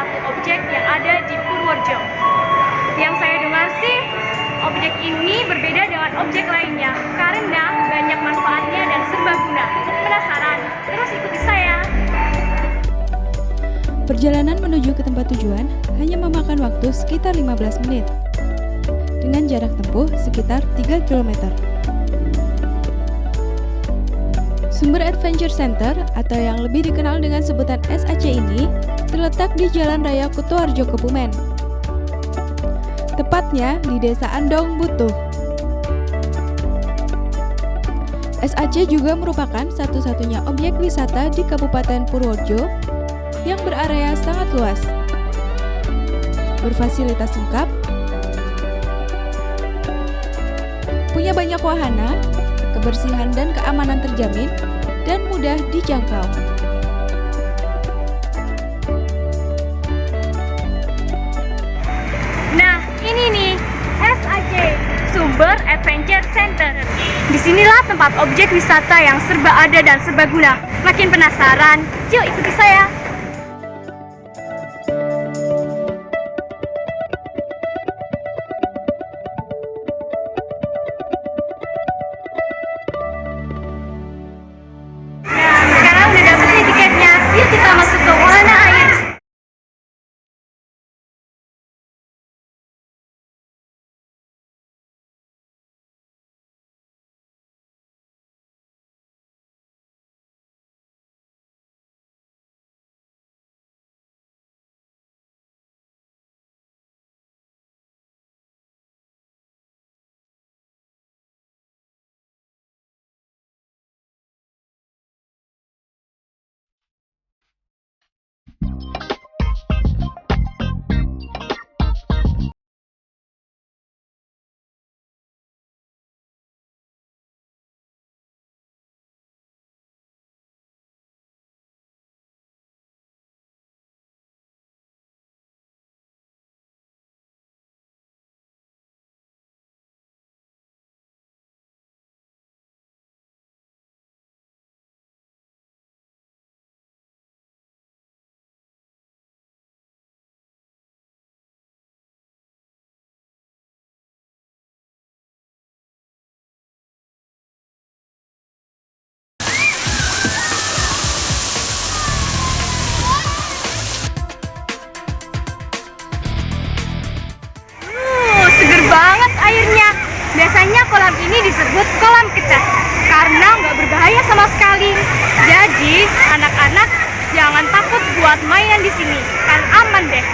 satu objek yang ada di Purworejo. Yang saya dengar sih, objek ini berbeda dengan objek lainnya karena banyak manfaatnya dan serbaguna. Penasaran? Terus ikuti saya. Perjalanan menuju ke tempat tujuan hanya memakan waktu sekitar 15 menit dengan jarak tempuh sekitar 3 km. Sumber Adventure Center atau yang lebih dikenal dengan sebutan SAC ini terletak di Jalan Raya Kutoarjo, Kebumen. Tepatnya di Desa Andong, Butuh. SAC juga merupakan satu-satunya objek wisata di Kabupaten Purworejo yang berarea sangat luas, berfasilitas lengkap, punya banyak wahana, kebersihan dan keamanan terjamin, dan mudah dijangkau. Nah, ini nih, SAC, Sumber Adventure Center. Disinilah tempat objek wisata yang serba ada dan serbaguna. Makin penasaran? Yuk ikuti saya. Nah, sekarang udah dapet nih tiketnya. Yuk kita masuk ke wahana air. Seger banget airnya. Biasanya kolam ini disebut kolam kecas karena nggak berbahaya sama sekali. Jadi anak-anak jangan takut buat mainan di sini, kan aman deh.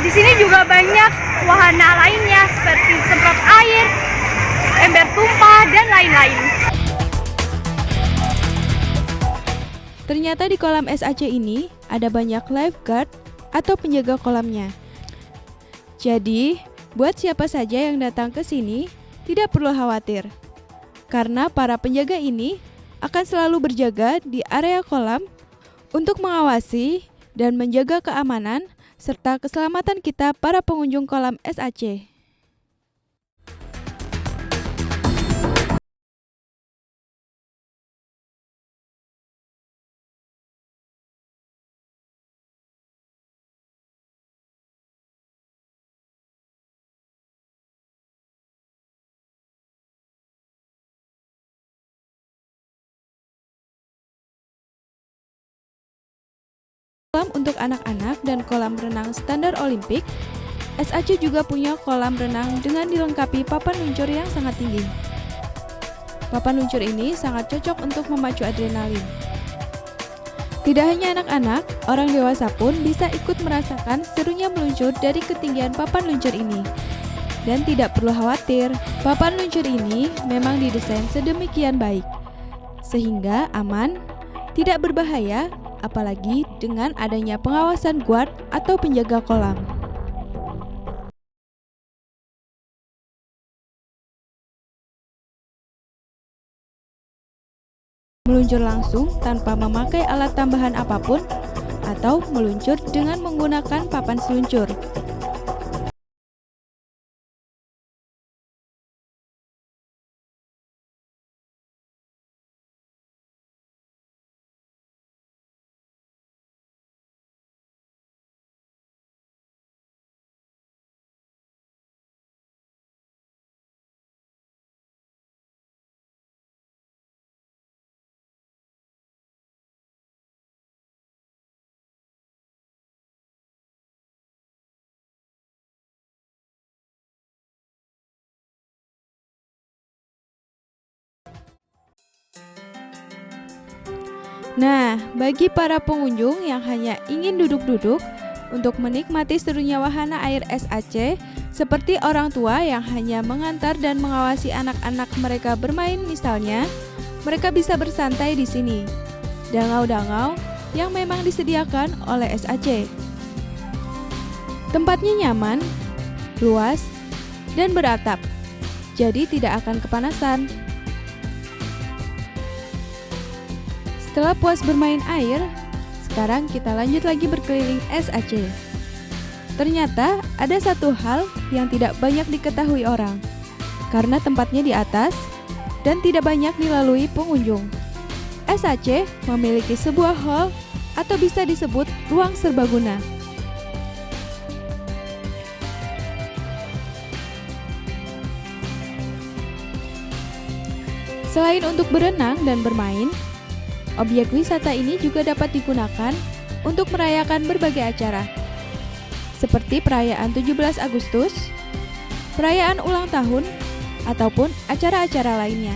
Di sini juga banyak wahana lainnya seperti semprot air, ember tumpah dan lain-lain. Ternyata di kolam SAC ini ada banyak lifeguard atau penjaga kolamnya. Jadi, buat siapa saja yang datang ke sini, tidak perlu khawatir. Karena para penjaga ini akan selalu berjaga di area kolam untuk mengawasi dan menjaga keamanan serta keselamatan kita para pengunjung kolam SAC. Kolam untuk anak-anak dan kolam renang standar Olimpik, SAC juga punya kolam renang dengan dilengkapi papan luncur yang sangat tinggi. Papan luncur ini sangat cocok untuk memacu adrenalin. Tidak hanya anak-anak, orang dewasa pun bisa ikut merasakan serunya meluncur dari ketinggian papan luncur ini. Dan tidak perlu khawatir, papan luncur ini memang didesain sedemikian baik, sehingga aman, tidak berbahaya, apalagi dengan adanya pengawasan guard atau penjaga kolam. Meluncur langsung tanpa memakai alat tambahan apapun, atau meluncur dengan menggunakan papan seluncur. Nah, bagi para pengunjung yang hanya ingin duduk-duduk untuk menikmati serunya wahana air SAC, seperti orang tua yang hanya mengantar dan mengawasi anak-anak mereka bermain misalnya, mereka bisa bersantai di sini. Dangau-dangau yang memang disediakan oleh SAC. Tempatnya nyaman, luas, dan beratap, jadi tidak akan kepanasan. Setelah puas bermain air, sekarang kita lanjut lagi berkeliling SAC. Ternyata ada satu hal yang tidak banyak diketahui orang, karena tempatnya di atas dan tidak banyak dilalui pengunjung. SAC memiliki sebuah hall atau bisa disebut ruang serbaguna. Selain untuk berenang dan bermain, objek wisata ini juga dapat digunakan untuk merayakan berbagai acara, seperti perayaan 17 Agustus, perayaan ulang tahun, ataupun acara-acara lainnya.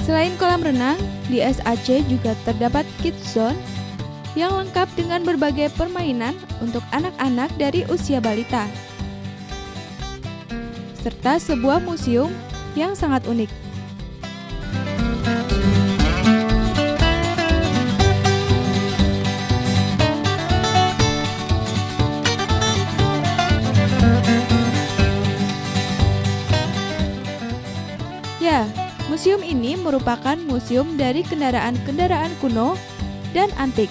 Selain kolam renang, di SAC juga terdapat kids zone yang lengkap dengan berbagai permainan untuk anak-anak dari usia balita, serta sebuah museum yang sangat unik. Ya, museum ini merupakan museum dari kendaraan-kendaraan kuno dan antik.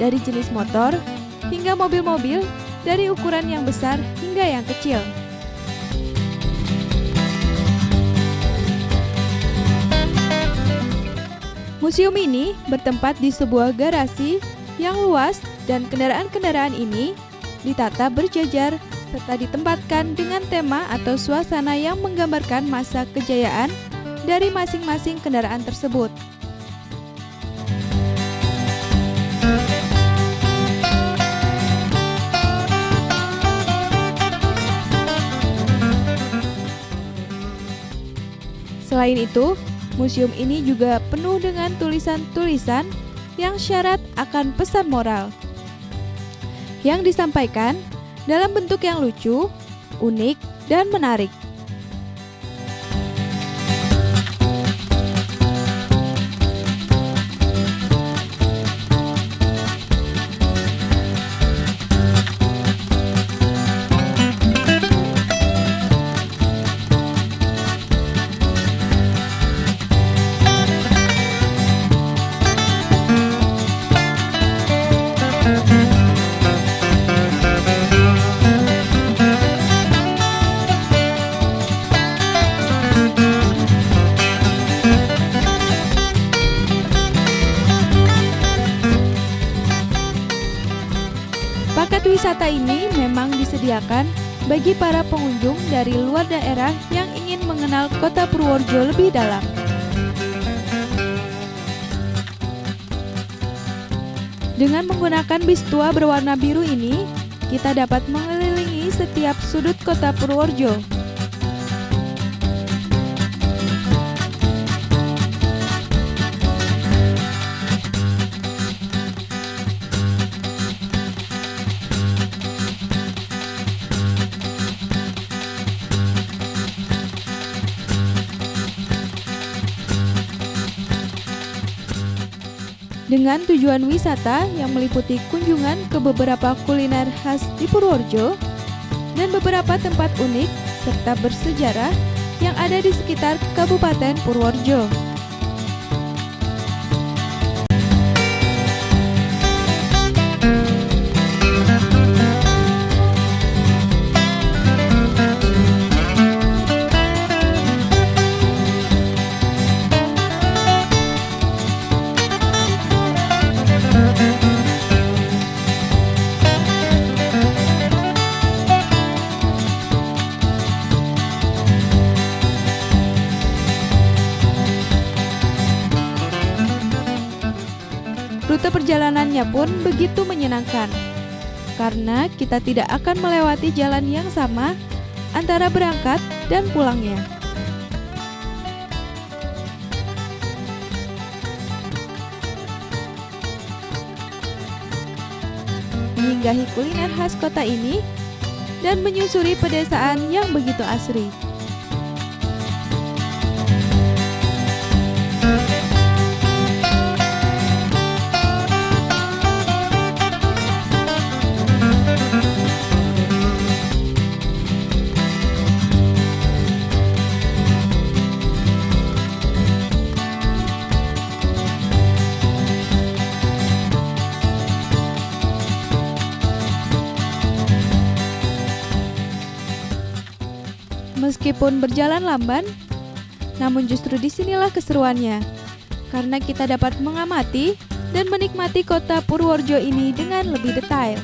Dari jenis motor hingga mobil-mobil, dari ukuran yang besar hingga yang kecil. Museum ini bertempat di sebuah garasi yang luas dan kendaraan-kendaraan ini ditata berjajar serta ditempatkan dengan tema atau suasana yang menggambarkan masa kejayaan dari masing-masing kendaraan tersebut. Selain itu, museum ini juga penuh dengan tulisan-tulisan yang syarat akan pesan moral yang disampaikan dalam bentuk yang lucu, unik, dan menarik. Paket wisata ini memang disediakan bagi para pengunjung dari luar daerah yang ingin mengenal Kota Purworejo lebih dalam. Dengan menggunakan bis tua berwarna biru ini, kita dapat mengelilingi setiap sudut kota Purworejo. Dengan tujuan wisata yang meliputi kunjungan ke beberapa kuliner khas di Purworejo dan beberapa tempat unik serta bersejarah yang ada di sekitar Kabupaten Purworejo. Rute perjalanannya pun begitu menyenangkan, karena kita tidak akan melewati jalan yang sama antara berangkat dan pulangnya. Menyinggahi kuliner khas kota ini dan menyusuri pedesaan yang begitu asri. Meskipun berjalan lamban, namun justru disinilah keseruannya, karena kita dapat mengamati dan menikmati kota Purworejo ini dengan lebih detail.